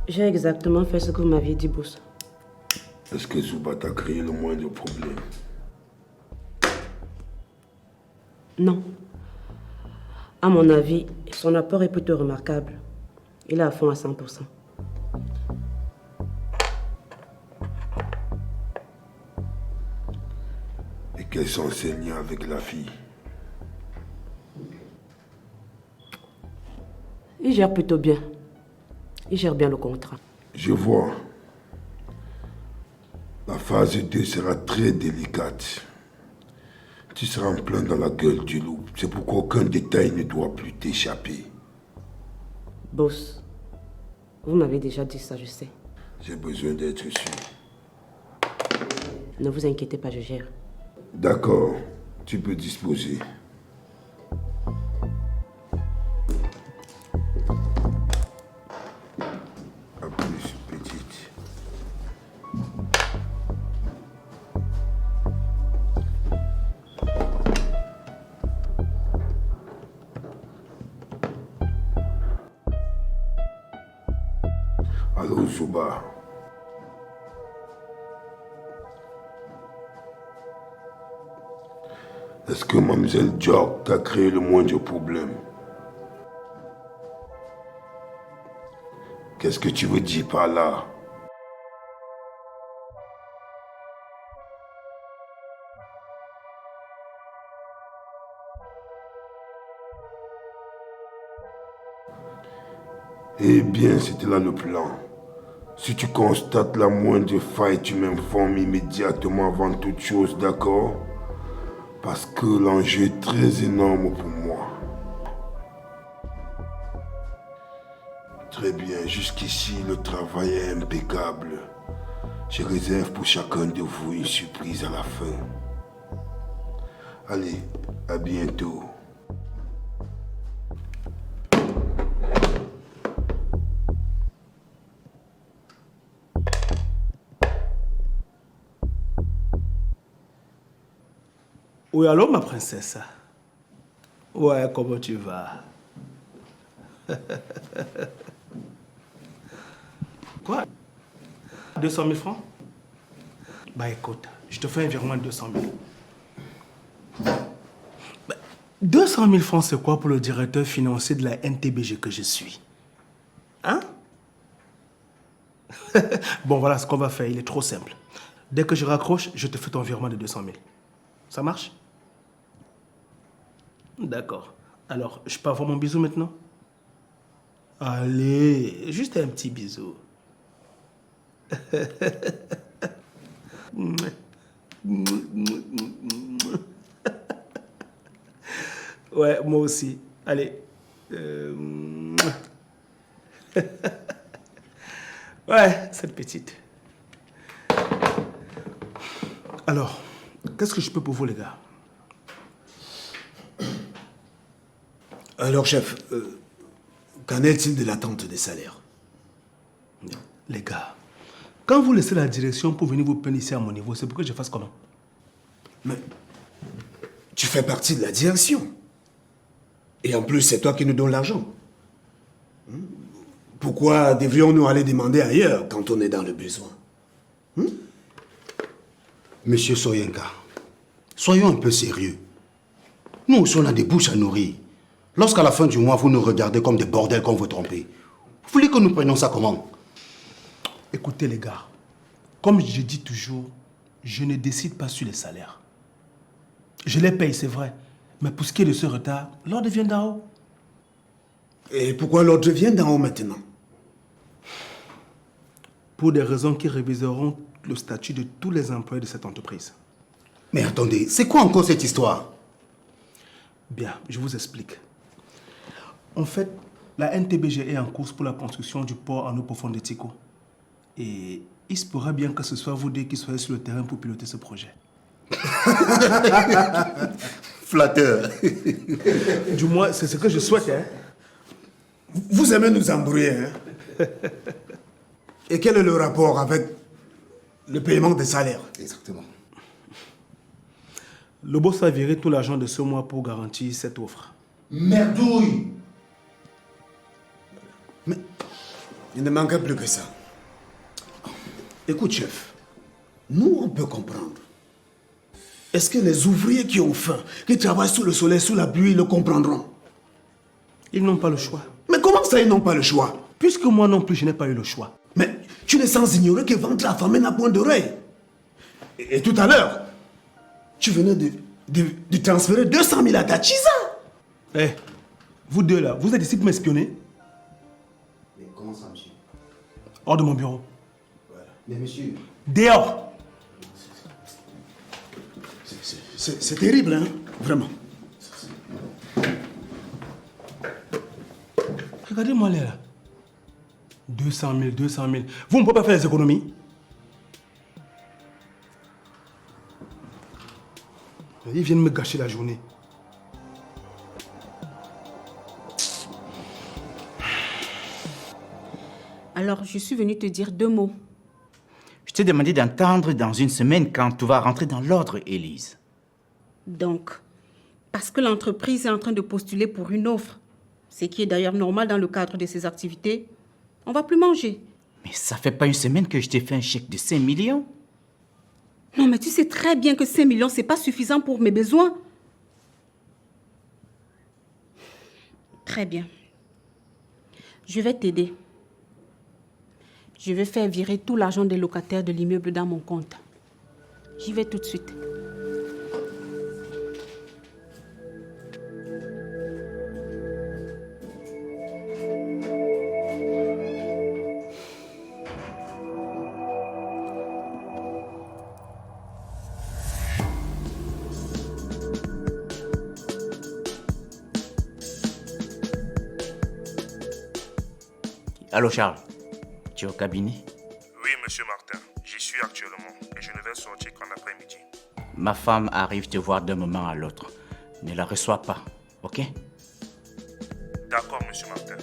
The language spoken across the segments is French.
J'ai exactement fait ce que vous m'aviez dit, boss. Est-ce que Zuba t'a créé le moindre problème? Non. À mon avis, son apport est plutôt remarquable. Il est à fond à 100%. Et quels sont ses liens avec la fille? Il gère plutôt bien. Il gère bien le contrat. Je vois. La phase 2 sera très délicate. Tu seras en plein dans la gueule du loup. C'est pourquoi aucun détail ne doit plus t'échapper. Boss, vous m'avez déjà dit ça, je sais. J'ai besoin d'être sûr. Ne vous inquiétez pas, je gère. D'accord, tu peux disposer. À plus, petite. Allô, Zuba. Est-ce que Mademoiselle Jock t'a créé le moindre problème? Qu'est-ce que tu veux dire par là? Eh bien, c'était là le plan. Si tu constates la moindre faille, tu m'informes immédiatement avant toute chose, d'accord? Parce que l'enjeu est très énorme pour moi. Très bien, jusqu'ici, le travail est impeccable. Je réserve pour chacun de vous une surprise à la fin. Allez, à bientôt. Oui, allô, ma princesse? Ouais, comment tu vas? Quoi? 200 000 francs? Bah écoute, je te fais un virement de 200 000. Bah, 200 000 francs, c'est quoi pour le directeur financier de la NTBG que je suis? Hein? Bon, voilà ce qu'on va faire, il est trop simple. Dès que je raccroche, je te fais ton virement de 200 000. Ça marche? D'accord. Alors, je peux avoir mon bisou maintenant? Allez, juste un petit bisou. Ouais, moi aussi. Allez. Ouais, cette petite. Alors, qu'est-ce que je peux pour vous, les gars? Alors, chef, qu'en est-il de l'attente des salaires? Les gars, quand vous laissez la direction pour venir vous plaindre ici à mon niveau, c'est pour que je fasse comment? Mais tu fais partie de la direction. Et en plus, c'est toi qui nous donnes l'argent. Pourquoi devrions-nous aller demander ailleurs quand on est dans le besoin? Monsieur Soyenka, soyons un peu sérieux. Nous aussi, on a des bouches à nourrir. Lorsqu'à la fin du mois, vous nous regardez comme des bordels qu'on veut tromper, vous voulez que nous prenions ça comment? Écoutez les gars, comme je dis toujours, je ne décide pas sur les salaires. Je les paye, c'est vrai. Mais pour ce qui est de ce retard, l'ordre vient d'en haut. Et pourquoi l'ordre vient d'en haut maintenant? Pour des raisons qui réviseront le statut de tous les employés de cette entreprise. Mais attendez, c'est quoi encore cette histoire? Bien, je vous explique. En fait, la NTBG est en course pour la construction du port en eau profonde de Tico. Et il se pourrait bien que ce soit vous deux qui soyez sur le terrain pour piloter ce projet. Flatteur. Du moins, c'est ce que je souhaite, hein. Vous aimez nous embrouiller, hein? Et quel est le rapport avec le paiement des salaires? Exactement. Le boss a viré tout l'argent de ce mois pour garantir cette offre. Merdouille! Il ne manquait plus que ça. Écoute, chef, nous, on peut comprendre. Est-ce que les ouvriers qui ont faim, qui travaillent sous le soleil, sous la pluie, le comprendront? Ils n'ont pas le choix. Mais comment ça, ils n'ont pas le choix? Puisque moi non plus, je n'ai pas eu le choix. Mais tu ne sans ignorer que ventre affamé n'a point d'oreille. Et tout à l'heure, tu venais de transférer 200 000 à Tachiza. Eh, vous deux là, vous êtes ici pour m'espionner? Mais comment ça, monsieur? Hors de mon bureau. Voilà. Mais monsieur... Dehors! C'est terrible, hein? Vraiment. Regardez-moi là. 200 000, 200 000. Vous ne pouvez pas faire les économies? Ils viennent me gâcher la journée. Alors, je suis venue te dire 2 mots. Je t'ai demandé d'entendre dans une semaine quand tu vas rentrer dans l'ordre, Élise. Donc, parce que l'entreprise est en train de postuler pour une offre, ce qui est d'ailleurs normal dans le cadre de ses activités, on va plus manger. Mais ça fait pas une semaine que je t'ai fait un chèque de 5 millions. Non, mais tu sais très bien que 5 millions, c'est pas suffisant pour mes besoins. Très bien. Je vais t'aider. Je vais faire virer tout l'argent des locataires de l'immeuble dans mon compte. J'y vais tout de suite. Allô, Charles. Tu es au cabinet? Oui, monsieur Martin. J'y suis actuellement et je ne vais sortir qu'en après-midi. Ma femme arrive te voir d'un moment à l'autre. Ne la reçois pas, ok? D'accord, monsieur Martin.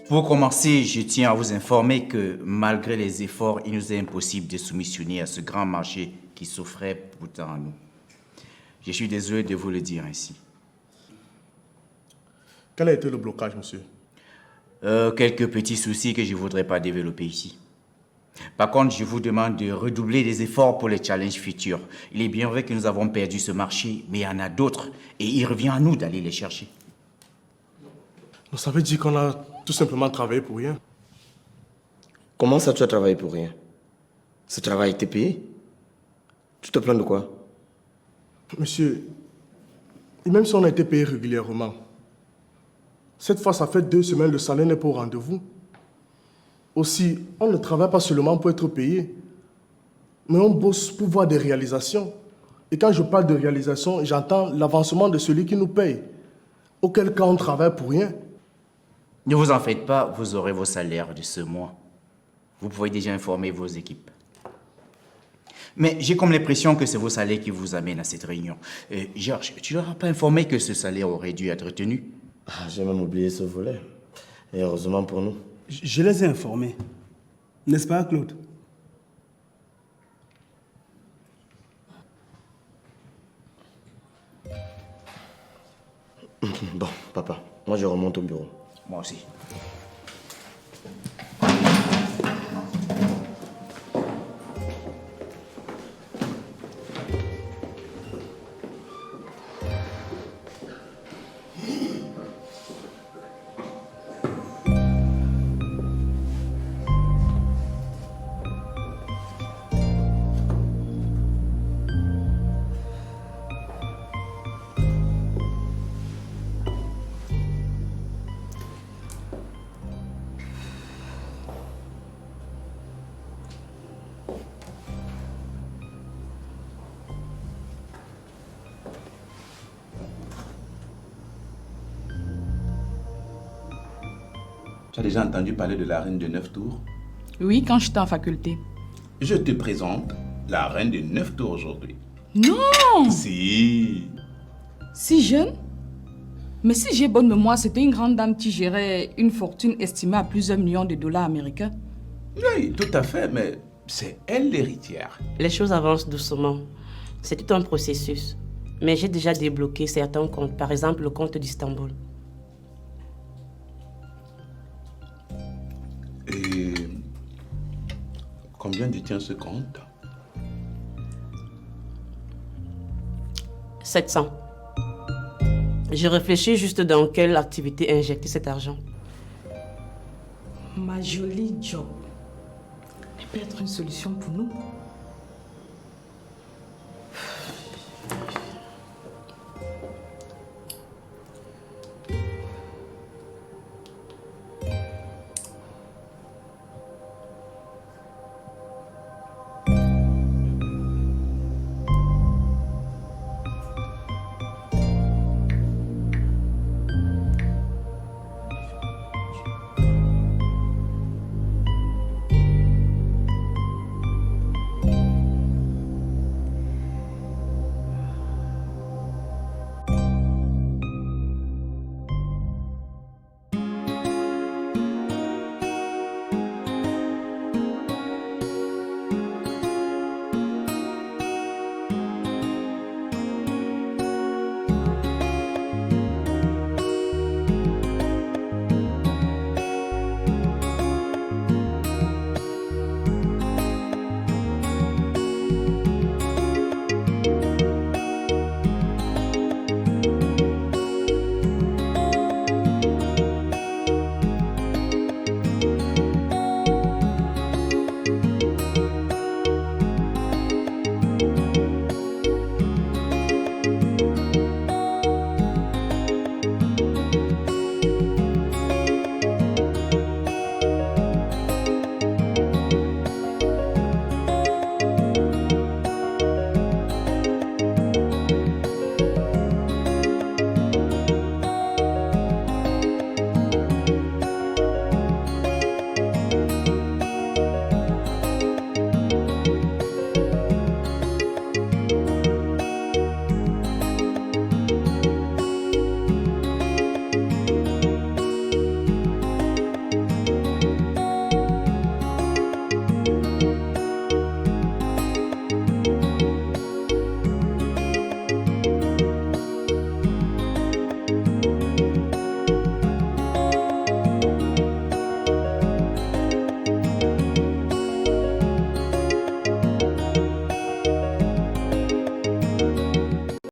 Pour commencer, je tiens à vous informer que malgré les efforts, il nous est impossible de soumissionner à ce grand marché qui s'offrait pourtant à nous. Je suis désolé de vous le dire ainsi. Quel a été le blocage, monsieur? Quelques petits soucis que je ne voudrais pas développer ici. Par contre, je vous demande de redoubler les efforts pour les challenges futurs. Il est bien vrai que nous avons perdu ce marché, mais il y en a d'autres et il revient à nous d'aller les chercher. Donc ça veut dire qu'on a tout simplement travaillé pour rien. Comment ça, tu as travaillé pour rien? Ce travail a été payé? Tu te plains de quoi? Monsieur, et même si on a été payé régulièrement, cette fois, ça fait 2 semaines, le salaire n'est pas au rendez-vous. Aussi, on ne travaille pas seulement pour être payé, mais on bosse pour voir des réalisations. Et quand je parle de réalisation, j'entends l'avancement de celui qui nous paye. Auquel cas, on travaille pour rien. Ne vous en faites pas, vous aurez vos salaires de ce mois. Vous pouvez déjà informer vos équipes. Mais j'ai comme l'impression que c'est vos salaires qui vous amènent à cette réunion. Georges, tu leur as pas informé que ce salaire aurait dû être tenu? J'ai même oublié ce volet. Et heureusement pour nous. Je les ai informés. N'est-ce pas, Claude? Bon, papa, moi je remonte au bureau. Moi aussi. Tu as déjà entendu parler de la reine de 9 tours? Oui, quand j'étais en faculté. Je te présente la reine de 9 tours aujourd'hui. Non! Si. Si jeune? Mais si j'ai bonne mémoire, c'était une grande dame qui gérait une fortune estimée à plusieurs millions de dollars américains. Oui, tout à fait, mais c'est elle l'héritière. Les choses avancent doucement. C'est tout un processus. Mais j'ai déjà débloqué certains comptes, par exemple le compte d'Istanbul. Et combien détient ce compte? 700. Je réfléchis juste dans quelle activité injecter cet argent. Ma jolie job. Elle peut être une solution pour nous.